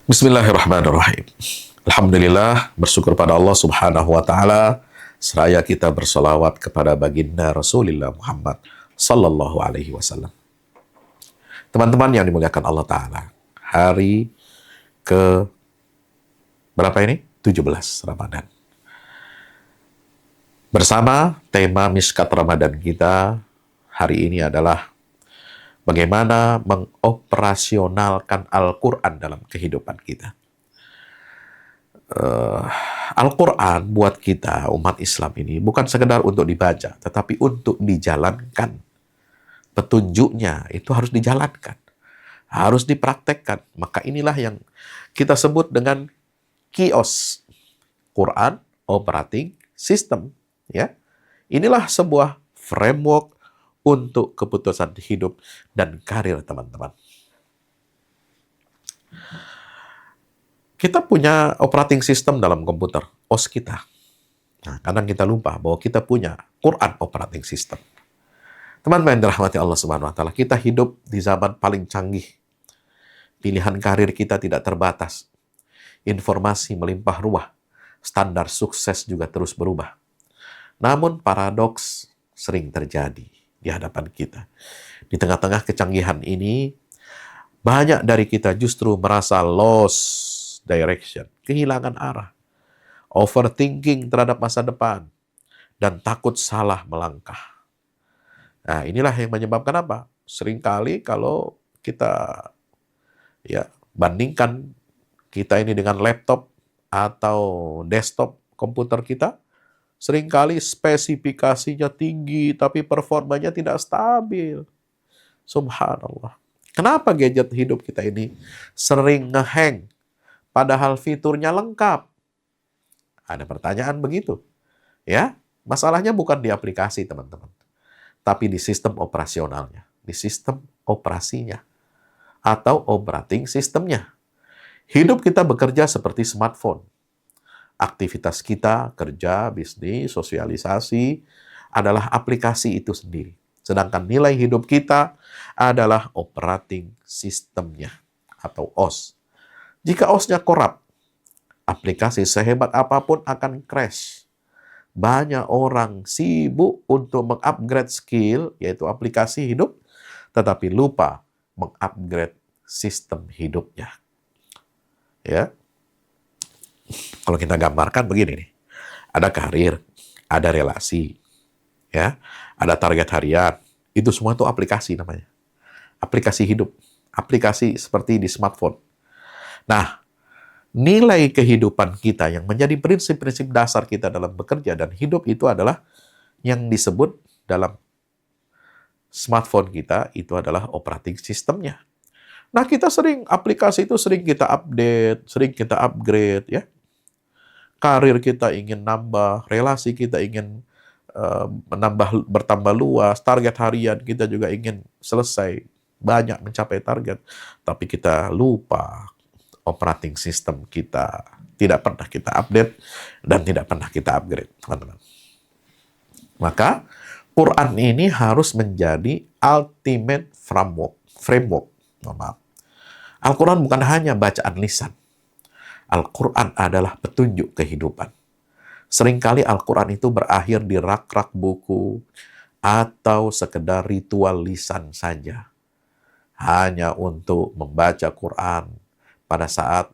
Bismillahirrahmanirrahim. Alhamdulillah, bersyukur pada Allah Subhanahu wa taala, seraya kita bersolawat kepada baginda Rasulullah Muhammad sallallahu alaihi wasallam. Teman-teman yang dimuliakan Allah taala, hari ke berapa ini? 17 Ramadan. Bersama tema Miskat Ramadan kita hari ini adalah bagaimana mengoperasionalkan Al-Quran dalam kehidupan kita. Al-Quran buat kita, umat Islam ini, bukan sekedar untuk dibaca, tetapi untuk dijalankan. Petunjuknya itu harus dijalankan, harus dipraktekkan. Maka inilah yang kita sebut dengan KIOS, Quran Operating System. Ya, inilah sebuah framework untuk keputusan hidup dan karir teman-teman. Kita punya operating system dalam komputer, OS kita. Nah, kadang kita lupa bahwa kita punya Quran operating system. Teman-teman yang dirahmati Allah Subhanahu wa taala, kita hidup di zaman paling canggih. Pilihan karir kita tidak terbatas. Informasi melimpah ruah. Standar sukses juga terus berubah. Namun paradoks sering terjadi di hadapan kita. Di tengah-tengah kecanggihan ini, banyak dari kita justru merasa lost direction, kehilangan arah, overthinking terhadap masa depan, dan takut salah melangkah. Nah, inilah yang menyebabkan apa? Seringkali kalau kita bandingkan kita ini dengan laptop atau desktop komputer kita, seringkali spesifikasinya tinggi, tapi performanya tidak stabil. Subhanallah. Kenapa gadget hidup kita ini sering ngehang, padahal fiturnya lengkap? Ada pertanyaan begitu. Ya, masalahnya bukan di aplikasi, teman-teman, tapi di sistem operasionalnya, di sistem operasinya, atau operating sistemnya. Hidup kita bekerja seperti smartphone. Aktivitas kita, kerja, bisnis, sosialisasi, adalah aplikasi itu sendiri. Sedangkan nilai hidup kita adalah operating sistemnya, atau OS. Jika OS-nya korup, aplikasi sehebat apapun akan crash. Banyak orang sibuk untuk mengupgrade skill, yaitu aplikasi hidup, tetapi lupa mengupgrade sistem hidupnya. Ya. Kalau kita gambarkan begini nih, ada karir, ada relasi, ya, ada target harian, itu semua itu aplikasi namanya. Aplikasi hidup, aplikasi seperti di smartphone. Nah, nilai kehidupan kita yang menjadi prinsip-prinsip dasar kita dalam bekerja dan hidup itu adalah yang disebut dalam smartphone kita, itu adalah operating systemnya. Nah, kita aplikasi itu sering kita update, sering kita upgrade, ya. Karir kita ingin nambah, relasi kita ingin bertambah luas, target harian kita juga ingin selesai, banyak mencapai target. Tapi kita lupa operating system kita tidak pernah kita update dan tidak pernah kita upgrade, teman-teman. Maka, Quran ini harus menjadi ultimate framework. Al-Quran bukan hanya bacaan lisan. Al-Quran adalah petunjuk kehidupan. Seringkali Al-Quran itu berakhir di rak-rak buku atau sekedar ritual lisan saja. Hanya untuk membaca Quran pada saat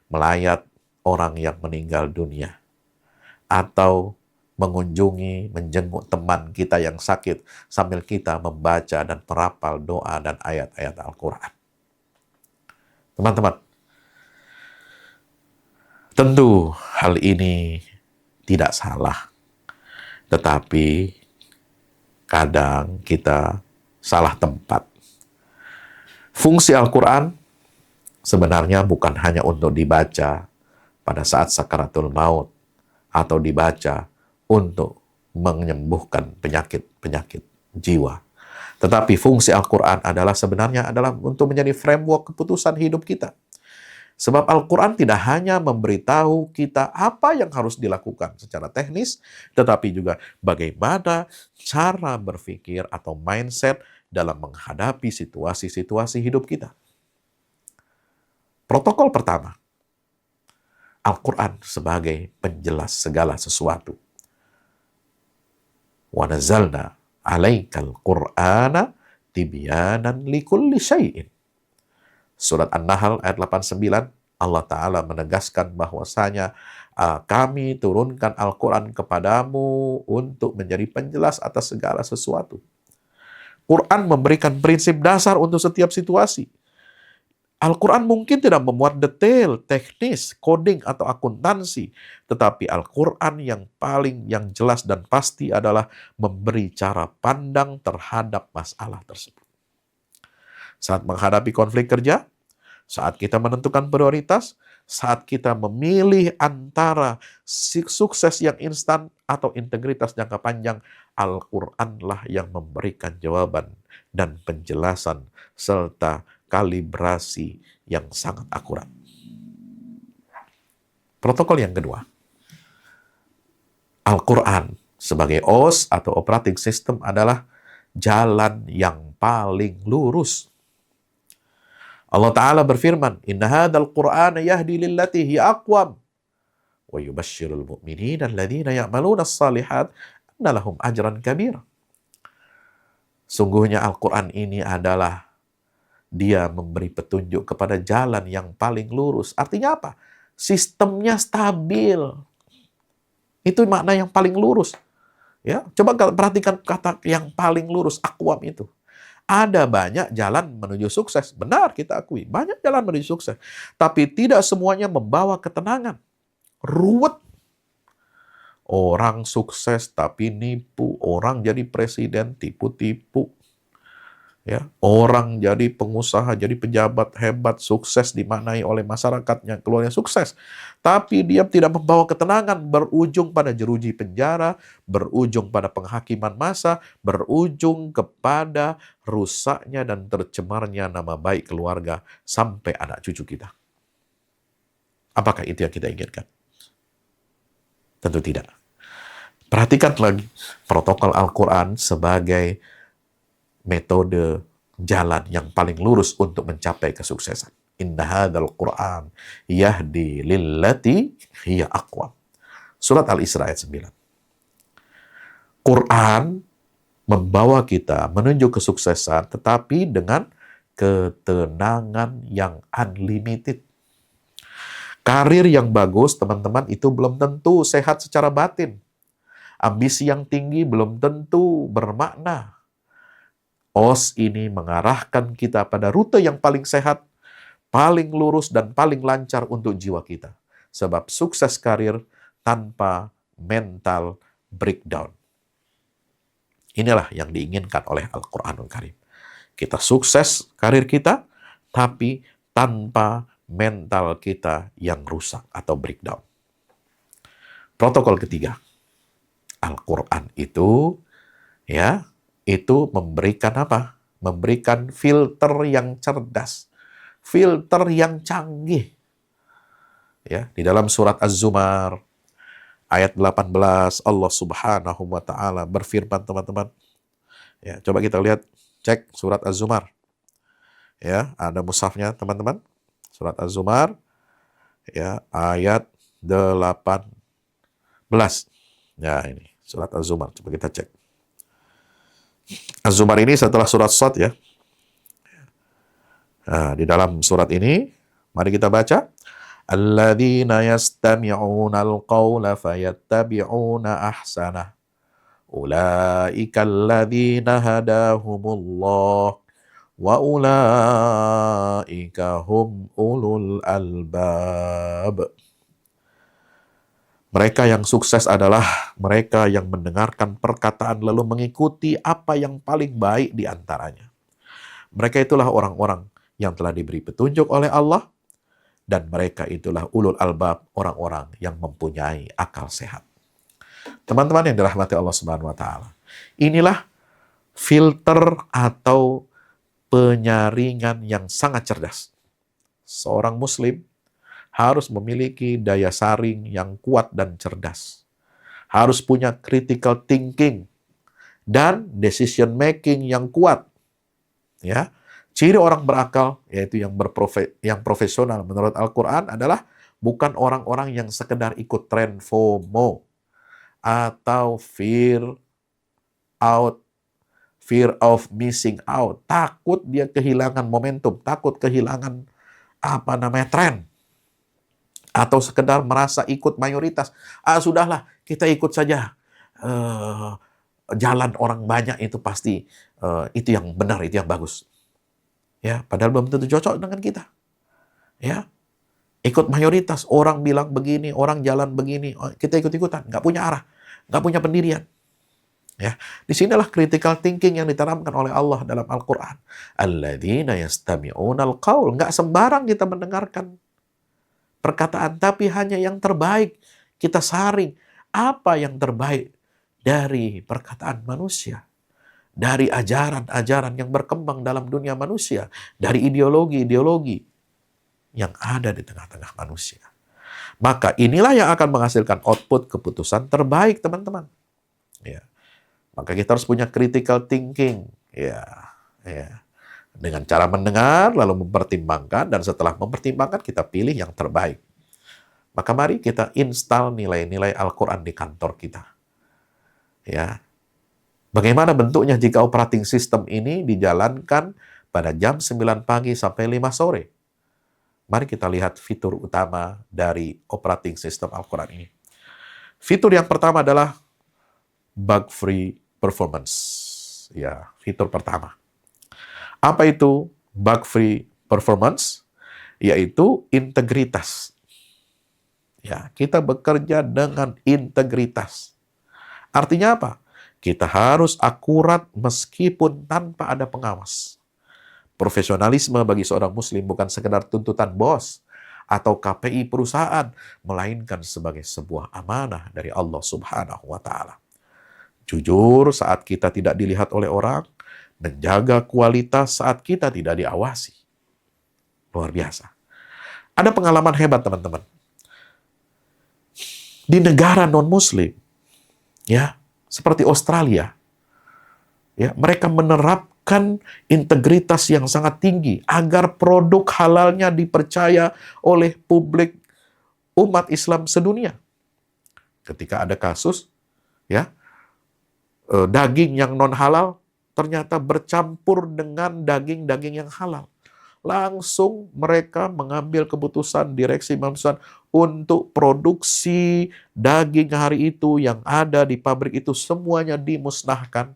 melayat orang yang meninggal dunia. Atau menjenguk teman kita yang sakit sambil kita membaca dan merapal doa dan ayat-ayat Al-Quran. Teman-teman, tentu hal ini tidak salah, tetapi kadang kita salah tempat. Fungsi Al-Quran sebenarnya bukan hanya untuk dibaca pada saat sakaratul maut atau dibaca untuk menyembuhkan penyakit jiwa. Tetapi fungsi Al-Quran sebenarnya adalah untuk menjadi framework keputusan hidup kita. Sebab Al-Quran tidak hanya memberitahu kita apa yang harus dilakukan secara teknis, tetapi juga bagaimana cara berpikir atau mindset dalam menghadapi situasi-situasi hidup kita. Protokol pertama, Al-Quran sebagai penjelas segala sesuatu. Wa nazzalna 'alaikal Qur'ana tibyanan likulli syai'in. Surat An-Nahl ayat 89, Allah Ta'ala menegaskan bahwasanya kami turunkan Al-Quran kepadamu untuk menjadi penjelas atas segala sesuatu. Quran memberikan prinsip dasar untuk setiap situasi. Al-Quran mungkin tidak memuat detail, teknis, coding, atau akuntansi. Tetapi Al-Quran yang jelas dan pasti adalah memberi cara pandang terhadap masalah tersebut. Saat menghadapi konflik kerja, saat kita menentukan prioritas, saat kita memilih antara sukses yang instan atau integritas jangka panjang, Al-Quranlah yang memberikan jawaban dan penjelasan serta kalibrasi yang sangat akurat. Protokol yang kedua, Al-Quran sebagai OS atau operating system adalah jalan yang paling lurus. Allah Ta'ala berfirman, Inna hadzal Qur'ana yahdi lillati hiya aqwam wa yubashshirul mu'minina alladhina ya'maluna as-salihat anna lahum ajran kabira. Sungguhnya Al-Quran ini adalah dia memberi petunjuk kepada jalan yang paling lurus. Artinya apa? Sistemnya stabil. Itu makna yang paling lurus. Ya, coba perhatikan kata yang paling lurus, aqwam itu. Ada banyak jalan menuju sukses. Benar, kita akui. Banyak jalan menuju sukses. Tapi tidak semuanya membawa ketenangan. Ruwet. Orang sukses tapi nipu. Orang jadi presiden, tipu-tipu. Ya, orang jadi pengusaha, jadi pejabat hebat, sukses dimaknai oleh masyarakatnya, keluarnya sukses. Tapi dia tidak membawa ketenangan, berujung pada jeruji penjara, berujung pada penghakiman massa, berujung kepada rusaknya dan tercemarnya nama baik keluarga sampai anak cucu kita. Apakah itu yang kita inginkan? Tentu tidak. Perhatikan lagi protokol Al-Quran sebagai metode jalan yang paling lurus untuk mencapai kesuksesan. Inna hadzal Qur'an yahdi lillati hiya aqwam. Surat Al-Isra ayat 9. Quran membawa kita menuju kesuksesan tetapi dengan ketenangan yang unlimited. Karir yang bagus, teman-teman, itu belum tentu sehat secara batin. Ambisi yang tinggi belum tentu bermakna. OS ini mengarahkan kita pada rute yang paling sehat, paling lurus, dan paling lancar untuk jiwa kita. Sebab sukses karir tanpa mental breakdown. Inilah yang diinginkan oleh Al-Quranul Karim. Kita sukses karir kita, tapi tanpa mental kita yang rusak atau breakdown. Protokol ketiga, Al-Quran itu memberikan apa? Memberikan filter yang cerdas, filter yang canggih. Ya, di dalam surat Az-Zumar ayat 18 Allah Subhanahu wa taala berfirman, teman-teman. Ya, coba kita lihat, cek surat Az-Zumar. Ya, ada mushafnya, teman-teman. Surat Az-Zumar ya, ayat 18. Ya, ini surat Az-Zumar, coba kita cek. Az-Zumar ini setelah surat Shad ya. Nah, di dalam surat ini, mari kita baca. Alladzina yastami'una al-qawla fayattabi'una ahsanah. Ulaika alladzina hadahumullah. Wa ulaika hum ulul albab. Mereka yang sukses adalah mereka yang mendengarkan perkataan lalu mengikuti apa yang paling baik di antaranya. Mereka itulah orang-orang yang telah diberi petunjuk oleh Allah, dan mereka itulah ulul albab, orang-orang yang mempunyai akal sehat. Teman-teman yang dirahmati Allah Subhanahu wa taala. Inilah filter atau penyaringan yang sangat cerdas. Seorang muslim harus memiliki daya saring yang kuat dan cerdas. Harus punya critical thinking dan decision making yang kuat. Ya, Ciri orang berakal, yaitu yang profesional menurut Al-Quran adalah bukan orang-orang yang sekedar ikut tren FOMO atau out, fear of missing out. Takut dia kehilangan momentum, takut kehilangan tren. Atau sekedar merasa ikut mayoritas. Sudahlah, kita ikut saja. Jalan orang banyak itu pasti itu yang benar, itu yang bagus. Ya, padahal belum tentu cocok dengan kita. Ya, ikut mayoritas, orang bilang begini, orang jalan begini, kita ikut-ikutan, nggak punya arah, nggak punya pendirian. Ya, disinilah critical thinking yang ditanamkan oleh Allah dalam Al-Quran. Alladzina yastami'unal qaul. Nggak sembarang kita mendengarkan perkataan, tapi hanya yang terbaik. Kita saring apa yang terbaik dari perkataan manusia, dari ajaran-ajaran yang berkembang dalam dunia manusia, dari ideologi-ideologi yang ada di tengah-tengah manusia. Maka inilah yang akan menghasilkan output keputusan terbaik, teman-teman. Ya. Maka kita harus punya critical thinking. Ya. Dengan cara mendengar, lalu mempertimbangkan, dan setelah mempertimbangkan, kita pilih yang terbaik. Maka mari kita install nilai-nilai Al-Quran di kantor kita. Ya. Bagaimana bentuknya jika operating system ini dijalankan pada jam 9 pagi sampai 5 sore? Mari kita lihat fitur utama dari operating system Al-Quran ini. Fitur yang pertama adalah bug-free performance. Ya, fitur pertama. Apa itu bug-free performance? Yaitu integritas. Ya, kita bekerja dengan integritas. Artinya apa? Kita harus akurat meskipun tanpa ada pengawas. Profesionalisme bagi seorang muslim bukan sekedar tuntutan bos atau KPI perusahaan, melainkan sebagai sebuah amanah dari Allah Subhanahu wa Ta'ala. Jujur saat kita tidak dilihat oleh orang, menjaga kualitas saat kita tidak diawasi. Luar biasa. Ada pengalaman hebat, teman-teman. Di negara non-muslim, ya, seperti Australia, ya, mereka menerapkan integritas yang sangat tinggi agar produk halalnya dipercaya oleh publik umat Islam sedunia. Ketika ada kasus, ya, daging yang non halal ternyata bercampur dengan daging-daging yang halal. Langsung mereka mengambil keputusan direksi perusahaan untuk produksi daging hari itu yang ada di pabrik itu semuanya dimusnahkan.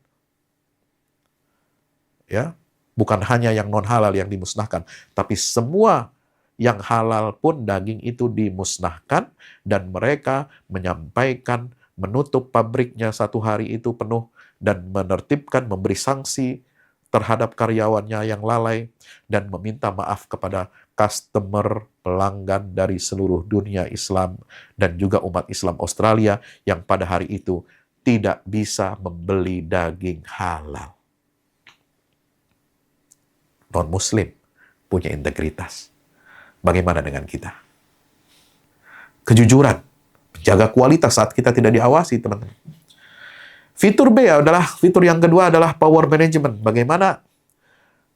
Ya, bukan hanya yang non halal yang dimusnahkan, tapi semua yang halal pun daging itu dimusnahkan, dan mereka menyampaikan menutup pabriknya satu hari itu penuh dan menertibkan, memberi sanksi terhadap karyawannya yang lalai dan meminta maaf kepada customer pelanggan dari seluruh dunia Islam dan juga umat Islam Australia yang pada hari itu tidak bisa membeli daging halal. Non-muslim punya integritas. Bagaimana dengan kita? Kejujuran, menjaga kualitas saat kita tidak diawasi, teman-teman. Fitur B adalah, fitur yang kedua adalah power management. Bagaimana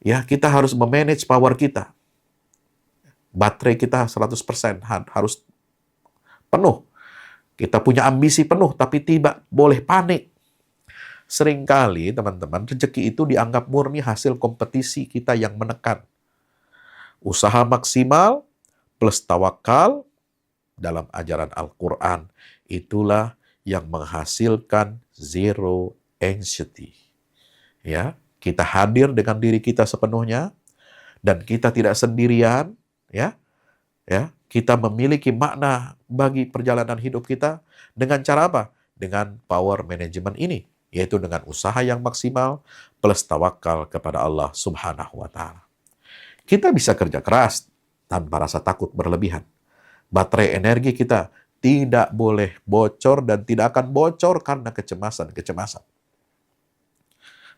ya kita harus memanage power kita. Baterai kita 100% harus penuh. Kita punya ambisi penuh, tapi tidak boleh panik. Seringkali, teman-teman, rezeki itu dianggap murni hasil kompetisi kita yang menekan. Usaha maksimal plus tawakal dalam ajaran Al-Quran, itulah yang menghasilkan zero anxiety. Ya, kita hadir dengan diri kita sepenuhnya dan kita tidak sendirian, ya. Ya, kita memiliki makna bagi perjalanan hidup kita dengan cara apa? Dengan power management ini, yaitu dengan usaha yang maksimal plus tawakal kepada Allah Subhanahu wa Ta'ala. Kita bisa kerja keras tanpa rasa takut berlebihan. Baterai energi kita tidak boleh bocor dan tidak akan bocor karena kecemasan.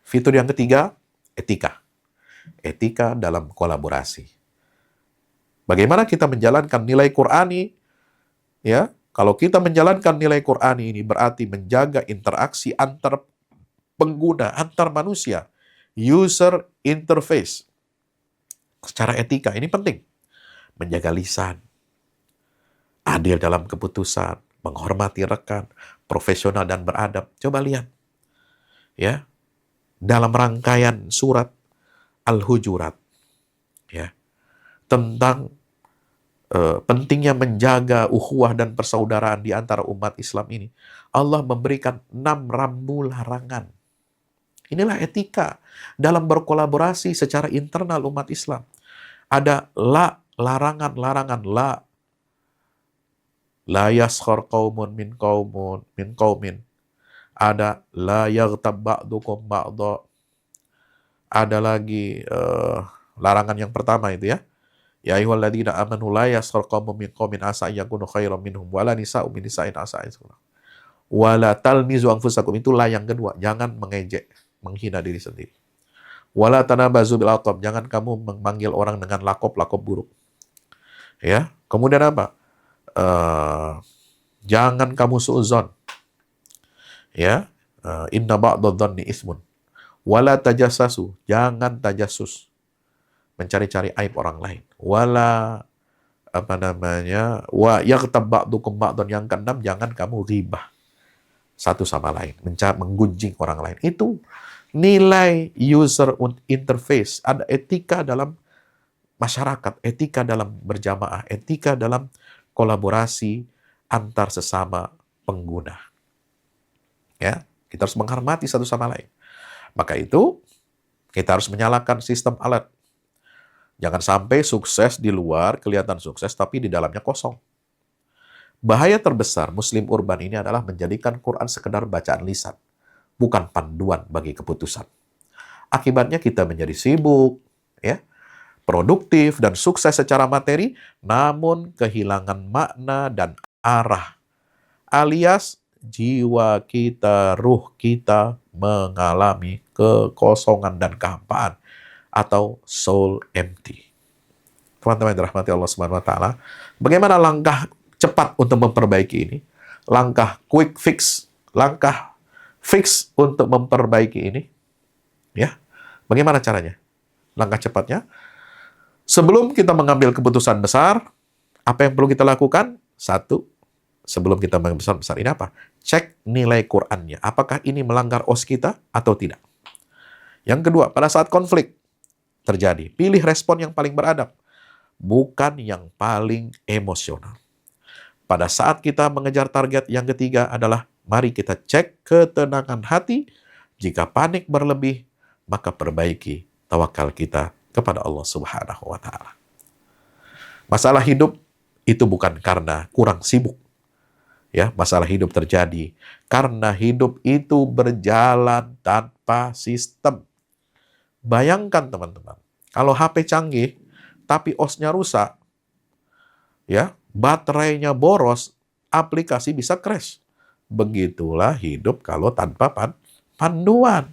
Fitur yang ketiga, etika. Etika dalam kolaborasi. Bagaimana kita menjalankan nilai Qur'ani? Ya, kalau kita menjalankan nilai Qur'ani ini berarti menjaga interaksi antar pengguna, antar manusia, user interface. Secara etika ini penting. Menjaga lisan, adil dalam keputusan, menghormati rekan, profesional dan beradab. Coba lihat ya, dalam rangkaian surat Al-Hujurat ya, tentang pentingnya menjaga ukhuwah dan persaudaraan di antara umat Islam ini. Allah memberikan 6 rambu larangan. Inilah etika dalam berkolaborasi secara internal umat Islam. Ada larangan-larangan la yaskhar qaumun min qaumin. Ada la yaghtab ba'dukum ba'dha. Ada lagi larangan yang pertama itu ya. Ya ayyuhalladzina amanu la yaskhar qaumun min qaumin asa yakunu khairan minhum wala nisa'u min nisa'in asa wala talmizu anfusakum. Itulah yang kedua, jangan mengejek, menghina diri sendiri. Wala tanabazu bil alqab, jangan kamu memanggil orang dengan lakop-lakop buruk. Ya, kemudian apa? Jangan kamu suudzon. Ya, inna ba'dadh-dhanni ismun. Wala tajassasu, jangan tajassus, mencari-cari aib orang lain. Wala wa yaghtab ba'dukum ba'dhan, yang keenam jangan kamu ghibah satu sama lain, menggunjing orang lain. Itu nilai user interface, ada etika dalam masyarakat, etika dalam berjamaah, etika dalam kolaborasi antar sesama pengguna. Ya, kita harus menghormati satu sama lain. Maka itu kita harus menyalakan sistem alert. Jangan sampai sukses di luar kelihatan sukses, tapi di dalamnya kosong. Bahaya terbesar Muslim urban ini adalah menjadikan Quran sekedar bacaan lisan, bukan panduan bagi keputusan. Akibatnya kita menjadi sibuk, ya, produktif dan sukses secara materi, namun kehilangan makna dan arah. Alias jiwa kita, ruh kita mengalami kekosongan dan kehampaan, atau soul empty. Teman-teman yang dirahmati Allah Subhanahu wa taala, bagaimana langkah cepat untuk memperbaiki ini? Langkah quick fix, langkah fix untuk memperbaiki ini. Ya. Bagaimana caranya? Langkah cepatnya, sebelum kita mengambil keputusan besar, apa yang perlu kita lakukan? Satu, sebelum kita mengambil keputusan besar ini apa? Cek nilai Qur'annya. Apakah ini melanggar OS kita atau tidak? Yang kedua, pada saat konflik terjadi, pilih respon yang paling beradab, bukan yang paling emosional. Pada saat kita mengejar target, yang ketiga adalah mari kita cek ketenangan hati. Jika panik berlebih, maka perbaiki tawakal kita kepada Allah Subhanahu wa taala. Masalah hidup itu bukan karena kurang sibuk. Ya, masalah hidup terjadi karena hidup itu berjalan tanpa sistem. Bayangkan teman-teman, kalau HP canggih, tapi OS-nya rusak, ya, baterainya boros, aplikasi bisa crash. Begitulah hidup kalau tanpa panduan.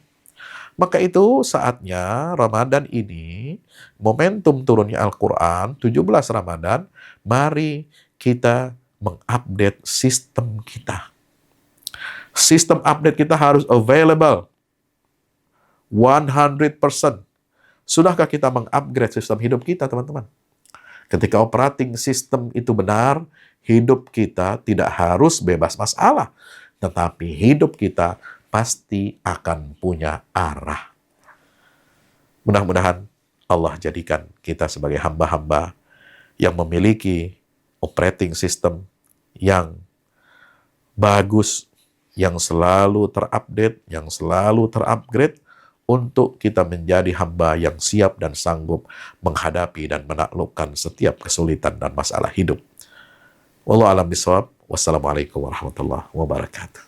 Maka itu saatnya Ramadan ini, momentum turunnya Al-Quran, 17 Ramadan, mari kita mengupdate sistem kita. Sistem update kita harus available 100%. Sudahkah kita mengupgrade sistem hidup kita, teman-teman? Ketika operating system itu benar, hidup kita tidak harus bebas masalah, tetapi hidup kita pasti akan punya arah. Mudah-mudahan Allah jadikan kita sebagai hamba-hamba yang memiliki operating system yang bagus, yang selalu terupdate, yang selalu terupgrade, untuk kita menjadi hamba yang siap dan sanggup menghadapi dan menaklukkan setiap kesulitan dan masalah hidup. Wallahu a'lam bishawab. Wassalamualaikum warahmatullahi wabarakatuh.